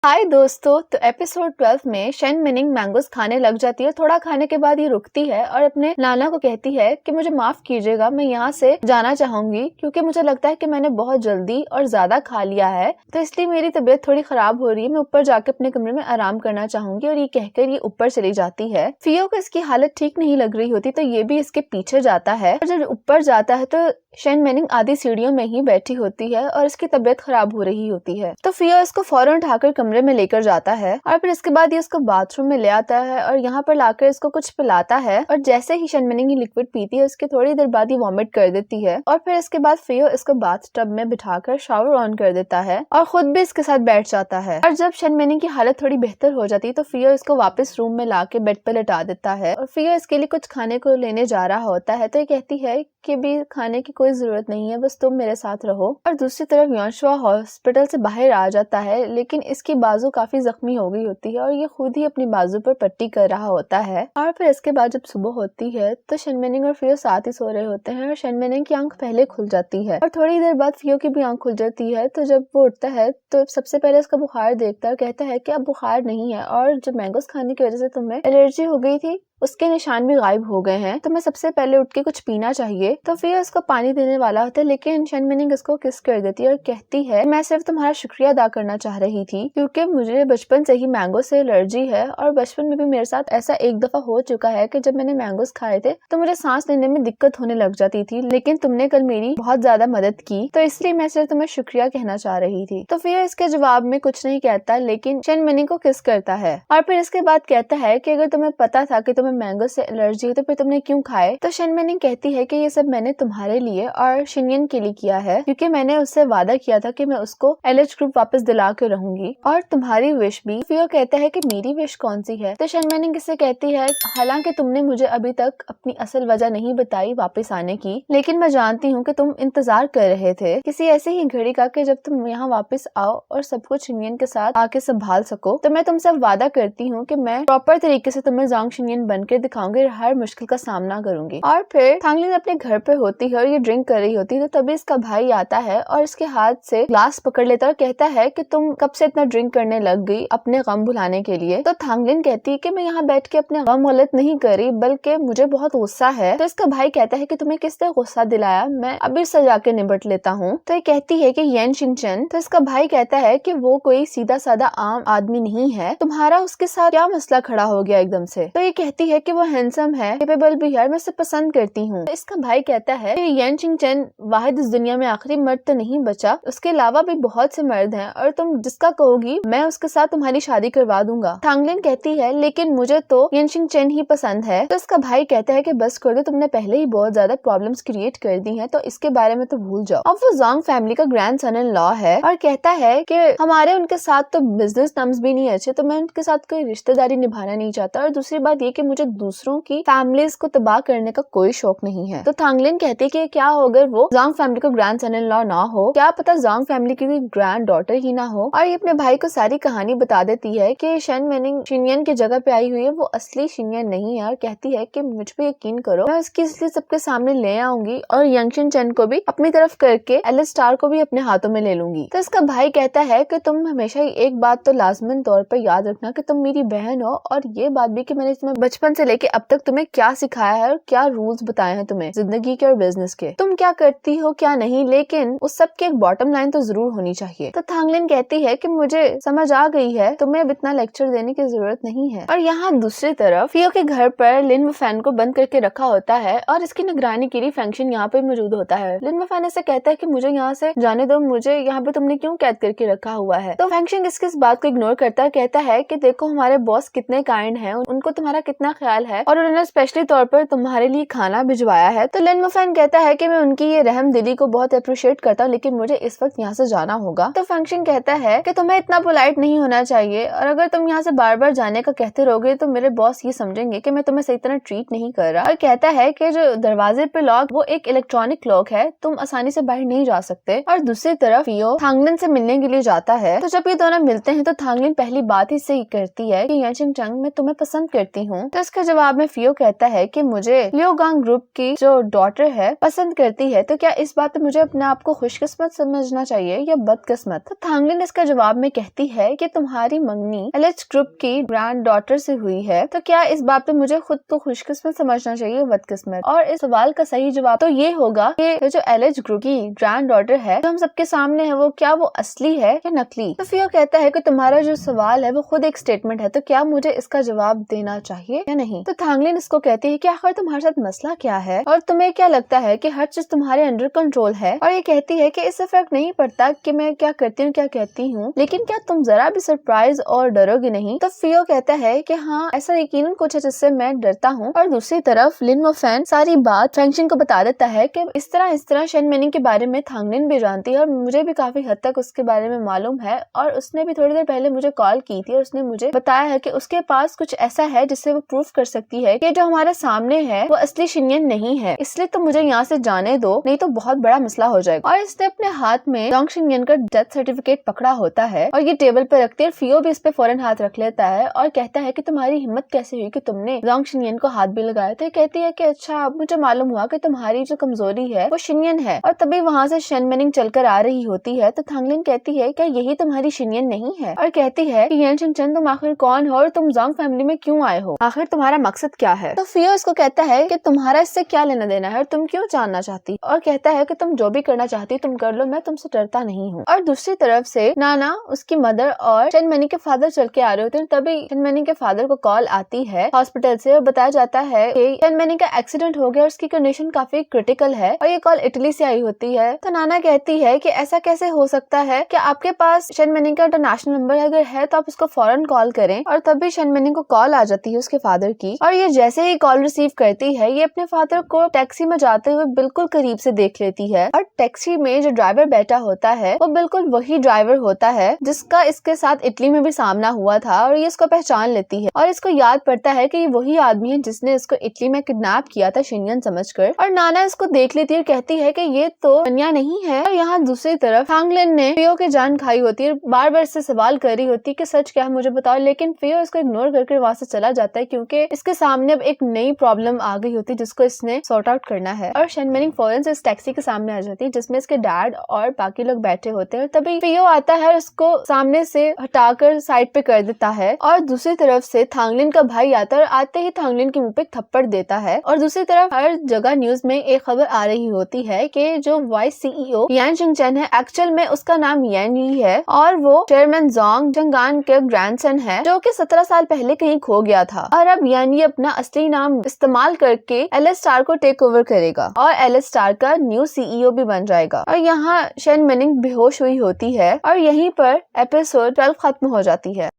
हाय दोस्तों। तो एपिसोड 12 में शेन मिनिंग मैंगोस खाने लग जाती है। थोड़ा खाने के बाद ये रुकती है और अपने नाना को कहती है कि मुझे माफ कीजिएगा, मैं यहाँ से जाना चाहूंगी क्योंकि मुझे लगता है कि मैंने बहुत जल्दी और ज्यादा खा लिया है, तो इसलिए मेरी तबीयत थोड़ी खराब हो रही है। मैं ऊपर जाकर अपने कमरे में आराम करना चाहूंगी। और ये कहकर ये ऊपर चली जाती है। फियो को इसकी हालत ठीक नहीं लग रही होती, तो ये भी इसके पीछे जाता है। और जब ऊपर जाता है तो शेन मिनिंग आधी सीढ़ियों में ही बैठी होती है और इसकी तबीयत खराब हो रही होती है। तो फियो इसको फौरन उठाकर कमरे में लेकर जाता है और फिर इसके बाद ये इसको बाथरूम में ले आता है और यहाँ पर लाकर इसको कुछ पिलाता है। और जैसे ही शेन मिनिंग ये लिक्विड पीती है उसके थोड़ी देर बाद ये वॉमिट कर देती है। और फिर इसके बाद फियो इसको बाथ टब में बिठाकर शावर ऑन कर देता है और खुद भी इसके साथ बैठ जाता है। और जब शेन मिनिंग की हालत थोड़ी बेहतर हो जाती है तो फियो इसको वापस रूम में लाके बेड पर लेटा देता है। और फियो इसके लिए कुछ खाने को लेने जा रहा होता है तो ये कहती है कि भी खाने की कोई जरूरत नहीं है, बस तुम मेरे साथ रहो। और दूसरी तरफ योशुआ हॉस्पिटल से बाहर आ जाता है, लेकिन इसकी बाजू काफी जख्मी हो गई होती है और ये खुद ही अपनी बाजू पर पट्टी कर रहा होता है। और फिर इसके बाद जब सुबह होती है तो शेन मिनिंग और फियो साथ ही सो रहे होते हैं और शेन मिनिंग की आंख पहले खुल जाती है और थोड़ी देर बाद फियो की भी आंख खुल जाती है। तो जब वो उठता है तो सबसे पहले इसका बुखार देखता है, कहता है कि अब बुखार नहीं है और जब मैंगोस खाने की वजह से तुम्हें एलर्जी हो गई थी उसके निशान भी गायब हो गए हैं, तो मैं सबसे पहले उठ के कुछ पीना चाहिए। तो फिर उसको पानी देने वाला होता है, लेकिन शेन मिनिंग इसको किस कर देती है और कहती है मैं सिर्फ तुम्हारा शुक्रिया अदा करना चाह रही थी क्योंकि मुझे बचपन से ही मैंगो से एलर्जी है और बचपन में भी मेरे साथ ऐसा एक दफा हो चुका है कि जब मैंने मैंगोस खाए थे तो मुझे सांस लेने में दिक्कत होने लग जाती थी, लेकिन तुमने कल मेरी बहुत ज्यादा मदद की, तो इसलिए मैं सिर्फ तुम्हें शुक्रिया कहना चाह रही थी। तो फिर इसके जवाब में कुछ नहीं कहता, लेकिन शेन मिनिंग को किस करता है और फिर इसके बाद कहता है कि अगर तुम्हें पता था कि तुम्हें मैंगो से एलर्जी है तो फिर तुमने क्यों खाए। तो शेन मिनिंग कहती है कि ये सब मैंने तुम्हारे लिए और शिनयन के लिए किया है क्योंकि मैंने उससे वादा किया था कि मैं उसको एलएच ग्रुप वापस दिला के रहूंगी और तुम्हारी विश भी। फियो कहता है कि मेरी विश कौन सी है। तो शेन मिनिंग इससे कहती है हालांकि तुमने मुझे अभी तक अपनी असल वजह नहीं बताई वापस आने की, लेकिन मैं जानती हूँ कि तुम इंतजार कर रहे थे किसी ऐसी ही घड़ी का कि जब तुम यहाँ वापस आओ और सब कुछ शिनयन के साथ आके संभाल सको। तो मैं तुमसे वादा करती हूँ कि मैं प्रॉपर तरीके से तुम्हें जांग शिनयन बनकर दिखाऊंगी, हर मुश्किल का सामना करूंगी। और फिर थांगलिन अपने घर पे होती है और ये ड्रिंक कर रही होती है, तो तभी इसका भाई आता है और इसके हाथ से ग्लास पकड़ लेता है और कहता है कि तुम कब से इतना ड्रिंक करने लग गई अपने गम भुलाने के लिए। तो थांगलिन कहती है कि मैं यहाँ बैठ के अपने गम गलत नहीं करी, बल्कि मुझे बहुत गुस्सा है। तो इसका भाई कहता है कि तुम्हें किसने गुस्सा दिलाया, मैं अभी सजा के निपट लेता हूँ। तो ये कहती है कि येन शिनचन। तो इसका भाई कहता है कि वो कोई सीधा साधा आम आदमी नहीं है, तुम्हारा उसके साथ क्या मसला खड़ा हो गया एकदम से। तो ये कहती है कि वो हैंडसम है, कैपेबल भी है, मैं उसे पसंद करती हूँ। तो इसका भाई कहता है कि येन शिनचन वाहिद इस दुनिया में आखिरी मर्द तो नहीं बचा, उसके अलावा भी बहुत से मर्द हैं और तुम जिसका कहोगी मैं उसके साथ तुम्हारी शादी करवा दूंगा। थांगलिन कहती है लेकिन मुझे तो येन शिनचन ही पसंद है। तो इसका भाई कहता है कि बस कर दो, तुमने पहले ही बहुत ज्यादा प्रॉब्लम्स क्रिएट कर दी हैं, तो इसके बारे में तो भूल जाओ। अब वो जांग फैमिली का ग्रैंड सन इन लॉ है और कहता है कि हमारे उनके साथ तो बिजनेस टर्म्स भी नहीं अच्छे, तो मैं उनके साथ कोई रिश्तेदारी निभाना नहीं चाहता। और दूसरी बात ये कि मुझे दूसरों की फैमिलीज को तबाह करने का कोई शौक नहीं है। तो थांगलिन कहती है कि क्या हो अगर वो जांग फैमिली का ग्रैंड सन इन लॉ ना हो, क्या पता जांग फैमिली की कोई ग्रैंड डॉटर ही ना हो। और ये अपने भाई को सारी कहानी बता देती है कि शेन मिनिंग शिनयन की जगह पे आई हुई है, वो असली शिनयन नहीं है। और कहती है कि मुझ पे यकीन करो, मैं उसकी इसलिए सबके सामने ले आऊंगी और यंग शिनचन को भी अपनी तरफ करके एलिस स्टार को भी अपने हाथों में ले लूंगी। तो इसका भाई कहता है कि तुम हमेशा एक बात तो लाजमन तौर पर याद रखना कि तुम मेरी बहन हो, और ये बात भी कि मैंने तुम्हें बचपन से लेके अब तक तुम्हें क्या सिखाया है और क्या रूल्स बताए हैं तुम्हें जिंदगी के और बिजनेस के, तुम क्या करती हो क्या नहीं, लेकिन उस सब की एक बॉटम लाइन तो जरूर होनी चाहिए। तो थांगलिन कहती है कि मुझे समझ आ गई है, तुम्हें अब इतना लेक्चर देने की जरूरत नहीं है। और यहाँ दूसरी तरफ फियो के घर पर लिन वफैन को बंद करके रखा होता है और इसकी निगरानी के लिए फंक्शन यहाँ पे मौजूद होता है। लिन वफैन ऐसे कहता है कि मुझे यहाँ से जाने दो, मुझे यहाँ पे तुमने क्यों कैद करके रखा हुआ है। तो फंक्शन इस बात को इग्नोर करता है, कहता है कि देखो हमारे बॉस कितने काइंड हैं, उनको तुम्हारा कितना ख्याल है और उन्होंने स्पेशली तौर पर तुम्हारे लिए खाना भिजवाया है। तो लिन वफैन कहता है कि मैं उनकी ये रहम दिली को बहुत अप्रिशिएट करता हूँ, लेकिन मुझे इस वक्त यहाँ से जाना होगा। तो फंक्शन कहता है कि तुम्हें इतना पोलाइट नहीं होना चाहिए और अगर तुम यहाँ से बार बार जाने का कहते रहोगे तो मेरे बॉस ये समझेंगे कि मैं तुम्हें सही तरह ट्रीट नहीं कर रहा। और कहता है कि जो दरवाजे पे लॉक वो एक इलेक्ट्रॉनिक लॉक है, तुम आसानी से बाहर नहीं जा सकते। और दूसरी तरफ फियो थांगलिन से मिलने के लिए जाता है। तो जब ये दोनों मिलते हैं तो थांगलिन पहली बात ही सही करती है कि येन शिनचन मैं तुम्हें पसंद करती हूँ। तो इसके जवाब में फियो कहता है कि मुझे लियोगांग ग्रुप की जो डॉटर है पसंद करती है, तो क्या इस बात पे मुझे अपने आप को खुशकिस्मत समझना चाहिए या बदकिस्मत। तो थांगलिन इसके जवाब में कहती है कि तुम्हारी मंगनी एलएच ग्रुप की ग्रैंड डॉटर से हुई है, तो क्या इस बात पे मुझे खुद को खुशकिस्मत समझना चाहिए बदकिस्मत। और इस सवाल का सही जवाब तो ये होगा कि जो एलएच ग्रुप की ग्रैंड डॉटर है जो हम सबके सामने है, वो क्या वो असली है या नकली। तो फियो कहता है कि तुम्हारा जो सवाल है वो खुद एक स्टेटमेंट है, तो क्या मुझे इसका जवाब देना चाहिए या नहीं। तो थांगलिन इसको कहती है कि आखिर तुम्हारे साथ मसला क्या है और तुम्हें क्या लगता है कि हर चीज तुम्हारे अंडर कंट्रोल है। और ये कहती है कि इससे फर्क नहीं पड़ता कि मैं क्या करती हूँ क्या कहती हूँ, लेकिन क्या तुम जरा भी सरप्राइज और डरोगे नहीं। तो फियो कहता है कि हाँ ऐसा यकीनन कुछ है जिससे मैं डरता हूँ। और दूसरी तरफ लिन वोफेन सारी बात फ्रेंकशिन को बता देता है कि इस तरह शेन मेनिंग के बारे में थांगलिन भी जानती है और मुझे भी काफी हद तक उसके बारे में मालूम है। और उसने भी थोड़ी देर पहले मुझे कॉल की थी और उसने मुझे बताया है कि उसके पास कुछ ऐसा है जिससे वो प्रूफ कर सकती है कि जो हमारे सामने है वो असली शिनयन नहीं है, इसलिए तो मुझे यहाँ से जाने दो, नहीं तो बहुत बड़ा मसला हो जाएगा। और इसने अपने हाथ में जोंग शिनयन का डेथ सर्टिफिकेट पकड़ा होता है और ये टेबल पर रखती है। फियो भी इस पे फौरन हाथ रख लेता है और कहता है कि तुम्हारी हिम्मत कैसे हुई कि तुमने जोंग शिनयन को हाथ भी लगाया। तो कहती है कि अच्छा अब मुझे मालूम हुआ कि तुम्हारी जो कमजोरी है वो शिनयन है। और तभी वहाँ से शेन मेनिंग चलकर आ रही होती है। तो थांगलिन कहती है कि यही तुम्हारी शिनयन नहीं है और कहती है कि यान शिनचेन तुम आखिर कौन हो और तुम जोंग फैमिली में क्यों आए हो, आखिर तुम्हारा मकसद क्या है। तो फियो इसको कहता है कि तुम्हारा इससे क्या लेना देना है और तुम क्यों जानना चाहती, और कहता है कि तुम जो भी करना चाहती तुम कर लो, मैं तुमसे डरता नहीं हूँ। और दूसरी तरफ से नाना, उसकी मदर और शेन मेनिंग के फादर चल के आ रहे होते हैं। तभी शेन मेनिंग के फादर को कॉल आती है हॉस्पिटल से और बताया जाता है कि शेन मेनिंग का एक्सीडेंट हो गया और उसकी कंडीशन काफी क्रिटिकल है और ये कॉल इटली से आई होती है। तो नाना कहती है कि ऐसा कैसे हो सकता है कि आपके पास शेन मेनिंग का इंटरनेशनल नंबर अगर है तो आप उसको फौरन कॉल करें। और तभी शेन मेनिंग को कॉल आ जाती है उसके फादर की और ये जैसे ही कॉल रिसीव करती है ये अपने फादर को टैक्सी में जाते हुए बिल्कुल करीब से देख लेती है। और टैक्सी में जो ड्राइवर बैठा होता है वो बिल्कुल वही ड्राइवर होता है जिसका इसके साथ इटली में भी सामना हुआ था और ये इसको पहचान लेती है और इसको याद पड़ता है कि ये वही आदमी है जिसने इसको इटली में किडनैप किया था शिनयन समझकर। और नाना इसको देख लेती है और कहती है कि ये तो अन्या नहीं है। और यहाँ दूसरी तरफ थांगलिन ने फियो की जान खाई होती है, बार बार इससे सवाल कर रही होती है कि सच क्या है मुझे बताओ, लेकिन फियो इसको इग्नोर करके वहां से चला जाता है क्योंकि इसके सामने अब एक नई प्रॉब्लम आ गई होती है जिसको इसने सॉर्ट आउट करना है। और शेन मेनिंग फौरन से इस टैक्सी के सामने आ जाती है जिसमें इसके डैड और बाकी लोग बैठे होते हैं। तभी फियो आता है और उसको सामने से हटाकर साइड पे कर देता है। और दूसरी तरफ से थांगलिन का भाई आता है और आते ही थांगलिन के मुंह पे थप्पड़ देता है। और दूसरी तरफ हर जगह न्यूज में एक खबर आ रही होती है कि जो वाइस सीईओ यान शिनचेन है एक्चुअल में उसका नाम यान यी है और वो चेयरमैन जोंग जंगान के ग्रैंडसन है जो कि 17 साल पहले कहीं खो गया था। और अब यान यी अपना असली नाम इस्तेमाल करके एलएस स्टार को टेक ओवर करेगा और एलएस स्टार का न्यू सीईओ भी बन जाएगा। और यहाँ शेन मेनिंग बेहोश हुई होती है और यहीं पर एपिसोड 12 खत्म हो जाती है।